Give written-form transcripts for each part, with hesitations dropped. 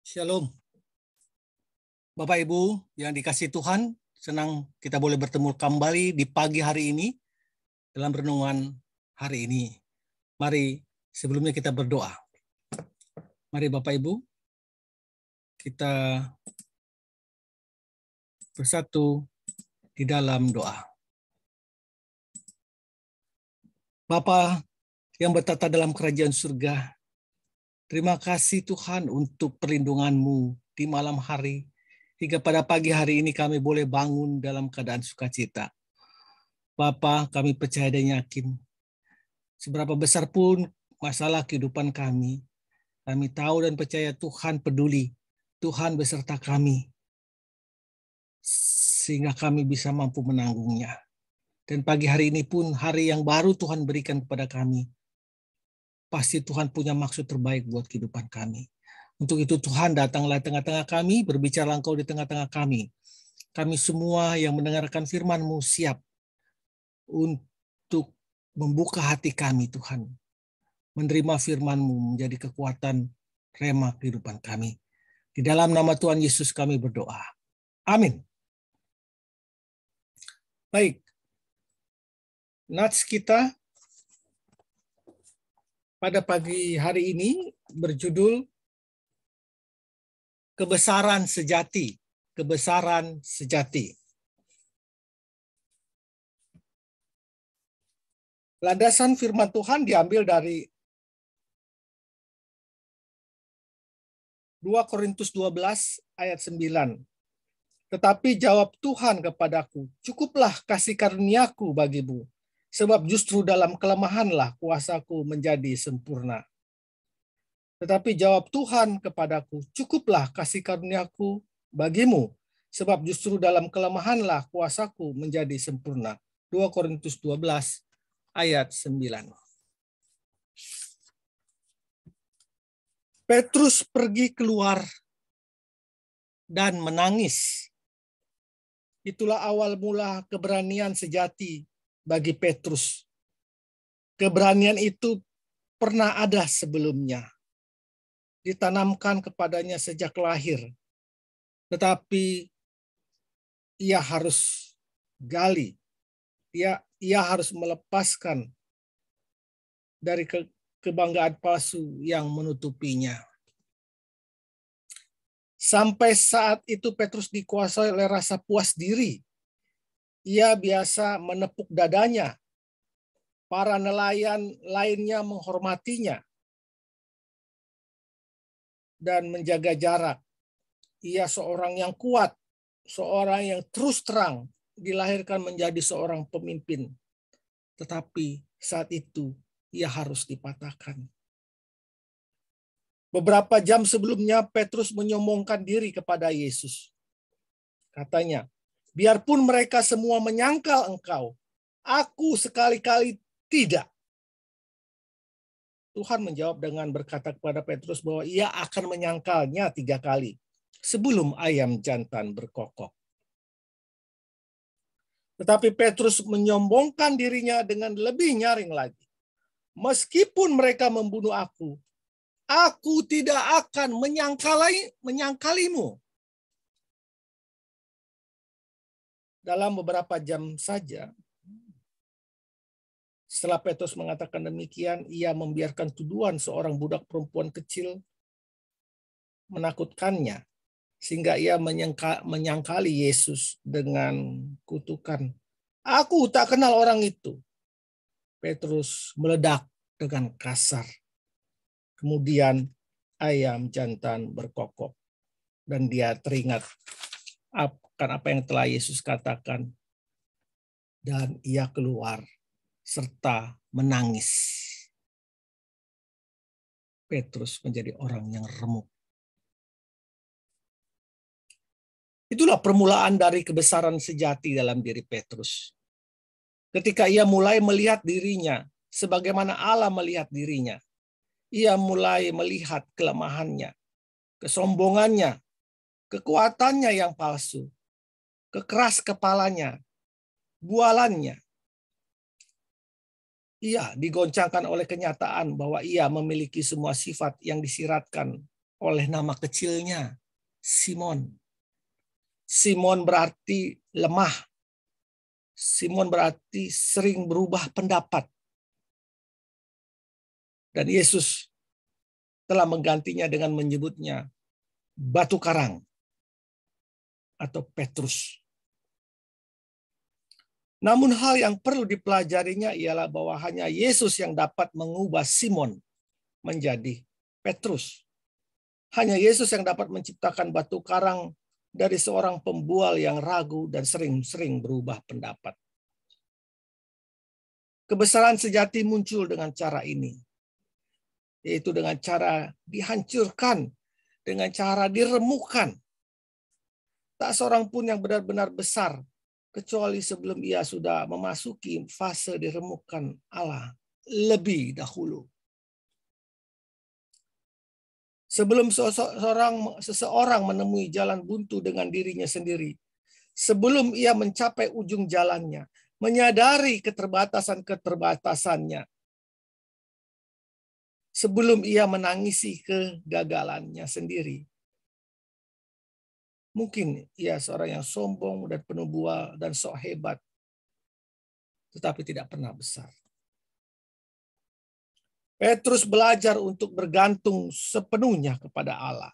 Shalom. Bapak Ibu yang dikasihi Tuhan, senang kita boleh bertemu kembali di pagi hari ini dalam renungan hari ini. Mari sebelumnya kita berdoa. Mari Bapak Ibu, kita bersatu di dalam doa. Bapa yang bertata dalam kerajaan surga, terima kasih Tuhan untuk perlindungan-Mu di malam hari, hingga pada pagi hari ini kami boleh bangun dalam keadaan sukacita. Bapa, kami percaya dan yakin, seberapa besar pun masalah kehidupan kami tahu dan percaya Tuhan peduli, Tuhan beserta kami, sehingga kami bisa mampu menanggungnya. Dan pagi hari ini pun hari yang baru Tuhan berikan kepada kami. Pasti Tuhan punya maksud terbaik buat kehidupan kami. Untuk itu Tuhan datanglah di tengah-tengah kami, berbicara Engkau di tengah-tengah kami. Kami semua yang mendengarkan firman-Mu siap untuk membuka hati kami Tuhan. Menerima firman-Mu menjadi kekuatan rema kehidupan kami. Di dalam nama Tuhan Yesus kami berdoa. Amin. Baik. Nats kita pada pagi hari ini berjudul Kebesaran Sejati. Kebesaran Sejati. Landasan firman Tuhan diambil dari 2 Korintus 12 ayat 9. Tetapi jawab Tuhan kepadaku, cukuplah kasih karuniaku bagimu, sebab justru dalam kelemahanlah kuasaku menjadi sempurna. Tetapi jawab Tuhan kepadaku, cukuplah kasih karuniaku bagimu, sebab justru dalam kelemahanlah kuasaku menjadi sempurna. 2 Korintus 12 ayat 9. Petrus pergi keluar dan menangis. Itulah awal mula keberanian sejati bagi Petrus. Keberanian itu pernah ada sebelumnya, ditanamkan kepadanya sejak lahir. Tetapi ia harus gali, ia harus melepaskan dari kebanggaan palsu yang menutupinya. Sampai saat itu Petrus dikuasai oleh rasa puas diri. Ia biasa menepuk dadanya. Para nelayan lainnya menghormatinya dan menjaga jarak. Ia seorang yang kuat, seorang yang terus terang dilahirkan menjadi seorang pemimpin. Tetapi saat itu ia harus dipatahkan. Beberapa jam sebelumnya Petrus menyombongkan diri kepada Yesus. Katanya, biarpun mereka semua menyangkal engkau, aku sekali-kali tidak. Tuhan menjawab dengan berkata kepada Petrus bahwa ia akan menyangkalnya 3 kali sebelum ayam jantan berkokok. Tetapi Petrus menyombongkan dirinya dengan lebih nyaring lagi. Meskipun mereka membunuh aku tidak akan menyangkalimu. Dalam beberapa jam saja, setelah Petrus mengatakan demikian, ia membiarkan tuduhan seorang budak perempuan kecil menakutkannya, sehingga ia menyangkali Yesus dengan kutukan, "Aku tak kenal orang itu." Petrus meledak dengan kasar. Kemudian ayam jantan berkokok dan dia teringat akan apa yang telah Yesus katakan dan ia keluar serta menangis. Petrus menjadi orang yang remuk. Itulah permulaan dari kebesaran sejati dalam diri Petrus. Ketika ia mulai melihat dirinya sebagaimana Allah melihat dirinya. Ia mulai melihat kelemahannya, kesombongannya, kekuatannya yang palsu, kekeras kepalanya, bualannya. Ia digoncangkan oleh kenyataan bahwa ia memiliki semua sifat yang disiratkan oleh nama kecilnya, Simon. Simon berarti lemah. Simon berarti sering berubah pendapat. Dan Yesus telah menggantinya dengan menyebutnya batu karang atau Petrus. Namun hal yang perlu dipelajarinya ialah bahwa hanya Yesus yang dapat mengubah Simon menjadi Petrus. Hanya Yesus yang dapat menciptakan batu karang dari seorang pembual yang ragu dan sering-sering berubah pendapat. Kebesaran sejati muncul dengan cara ini, yaitu dengan cara dihancurkan, dengan cara diremukkan. Tak seorang pun yang benar-benar besar, kecuali sebelum ia sudah memasuki fase diremukkan Allah lebih dahulu. Sebelum seseorang menemui jalan buntu dengan dirinya sendiri, sebelum ia mencapai ujung jalannya, menyadari keterbatasan-keterbatasannya, sebelum ia menangisi kegagalannya sendiri. Mungkin ia seorang yang sombong dan penuh bual dan sok hebat, tetapi tidak pernah besar. Petrus belajar untuk bergantung sepenuhnya kepada Allah.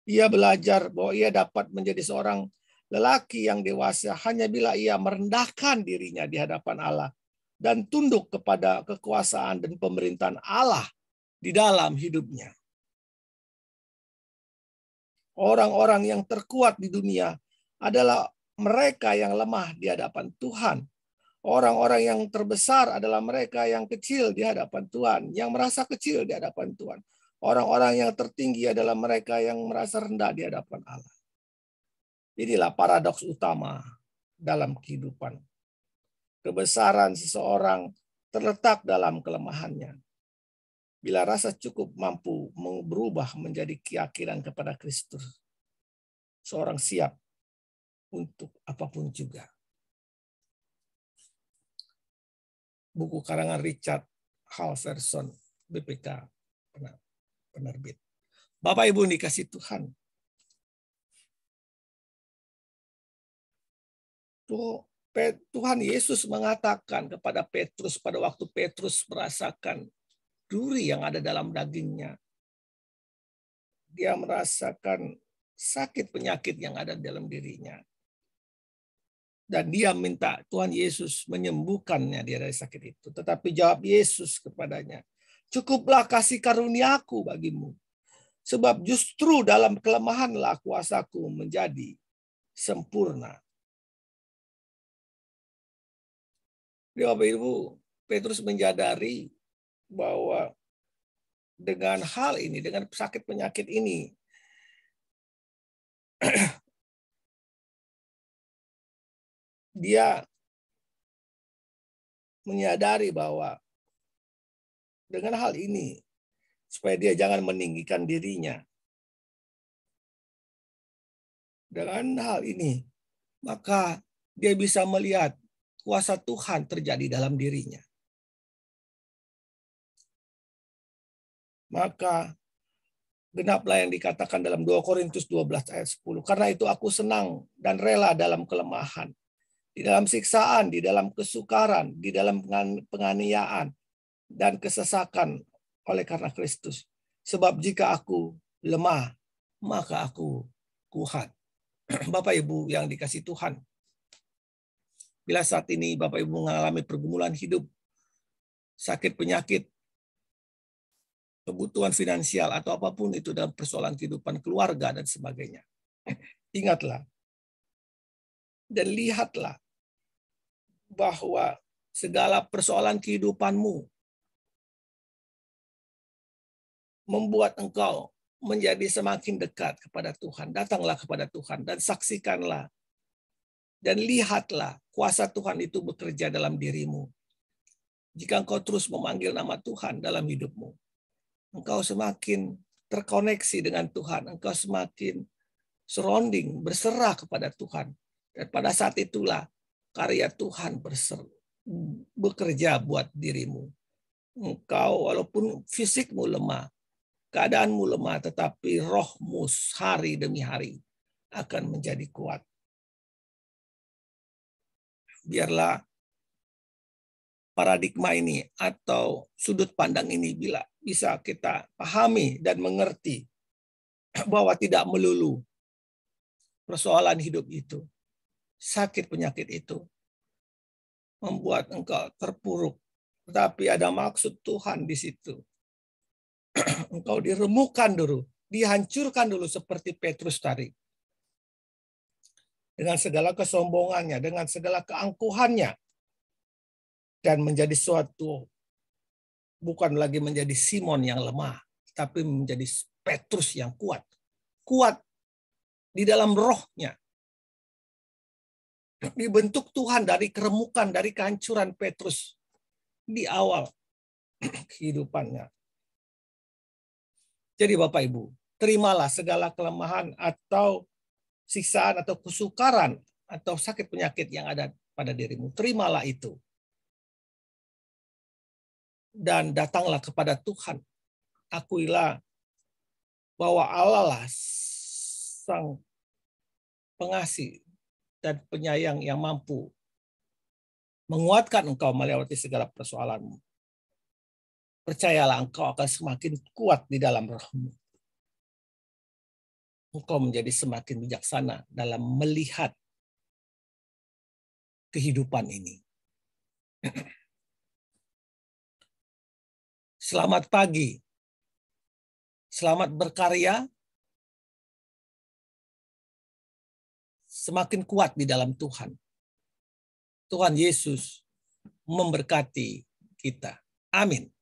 Ia belajar bahwa ia dapat menjadi seorang lelaki yang dewasa hanya bila ia merendahkan dirinya di hadapan Allah dan tunduk kepada kekuasaan dan pemerintahan Allah di dalam hidupnya. Orang-orang yang terkuat di dunia adalah mereka yang lemah di hadapan Tuhan. Orang-orang yang terbesar adalah mereka yang kecil di hadapan Tuhan, yang merasa kecil di hadapan Tuhan. Orang-orang yang tertinggi adalah mereka yang merasa rendah di hadapan Allah. Inilah paradoks utama dalam kehidupan. Kebesaran seseorang terletak dalam kelemahannya. Bila rasa cukup mampu berubah menjadi keyakinan kepada Kristus, seorang siap untuk apapun juga. Buku karangan Richard Halverson, BPK, penerbit. Bapak Ibu dikasih Tuhan. Tuhan Yesus mengatakan kepada Petrus pada waktu Petrus merasakan duri yang ada dalam dagingnya. Dia merasakan sakit penyakit yang ada dalam dirinya. Dan dia minta Tuhan Yesus menyembuhkannya dia dari sakit itu. Tetapi jawab Yesus kepadanya, cukuplah kasih karuniaku bagimu. Sebab justru dalam kelemahanlah kuasaku menjadi sempurna. Bapak Ibu, Petrus menyadari bahwa dengan hal ini, dengan sakit penyakit ini, dia menyadari bahwa dengan hal ini, supaya dia jangan meninggikan dirinya. Dengan hal ini, maka dia bisa melihat kuasa Tuhan terjadi dalam dirinya. Maka genaplah yang dikatakan dalam 2 Korintus 12 ayat 10. Karena itu aku senang dan rela dalam kelemahan, di dalam siksaan, di dalam kesukaran, di dalam penganiayaan, dan kesesakan oleh karena Kristus. Sebab jika aku lemah, maka aku kuat. Bapak Ibu yang dikasih Tuhan, bila saat ini Bapak Ibu mengalami pergumulan hidup, sakit penyakit, kebutuhan finansial, atau apapun itu dalam persoalan kehidupan keluarga dan sebagainya, ingatlah dan lihatlah bahwa segala persoalan kehidupanmu membuat engkau menjadi semakin dekat kepada Tuhan. Datanglah kepada Tuhan dan saksikanlah dan lihatlah kuasa Tuhan itu bekerja dalam dirimu. Jika engkau terus memanggil nama Tuhan dalam hidupmu, engkau semakin terkoneksi dengan Tuhan. Engkau semakin surrounding, berserah kepada Tuhan. Dan pada saat itulah karya Tuhan bekerja buat dirimu. Engkau walaupun fisikmu lemah, keadaanmu lemah, tetapi rohmu hari demi hari akan menjadi kuat. Biarlah paradigma ini atau sudut pandang ini bila bisa kita pahami dan mengerti bahwa tidak melulu persoalan hidup itu, sakit penyakit itu membuat engkau terpuruk, tetapi ada maksud Tuhan di situ. Engkau diremukkan dulu, dihancurkan dulu seperti Petrus tadi. Dengan segala kesombongannya, dengan segala keangkuhannya, dan menjadi suatu, bukan lagi menjadi Simon yang lemah, tapi menjadi Petrus yang kuat. Kuat di dalam rohnya. Dibentuk Tuhan dari keremukan, dari kehancuran Petrus di awal kehidupannya. Jadi Bapak Ibu, terimalah segala kelemahan atau siksaan atau kesukaran atau sakit penyakit yang ada pada dirimu. Terimalah itu. Dan datanglah kepada Tuhan. Akuilah bahwa Allah lah sang pengasih dan penyayang yang mampu menguatkan engkau melewati segala persoalanmu. Percayalah engkau akan semakin kuat di dalam rohmu. Engkau menjadi semakin bijaksana dalam melihat kehidupan ini. Selamat pagi. Selamat berkarya. Semakin kuat di dalam Tuhan. Tuhan Yesus memberkati kita. Amin.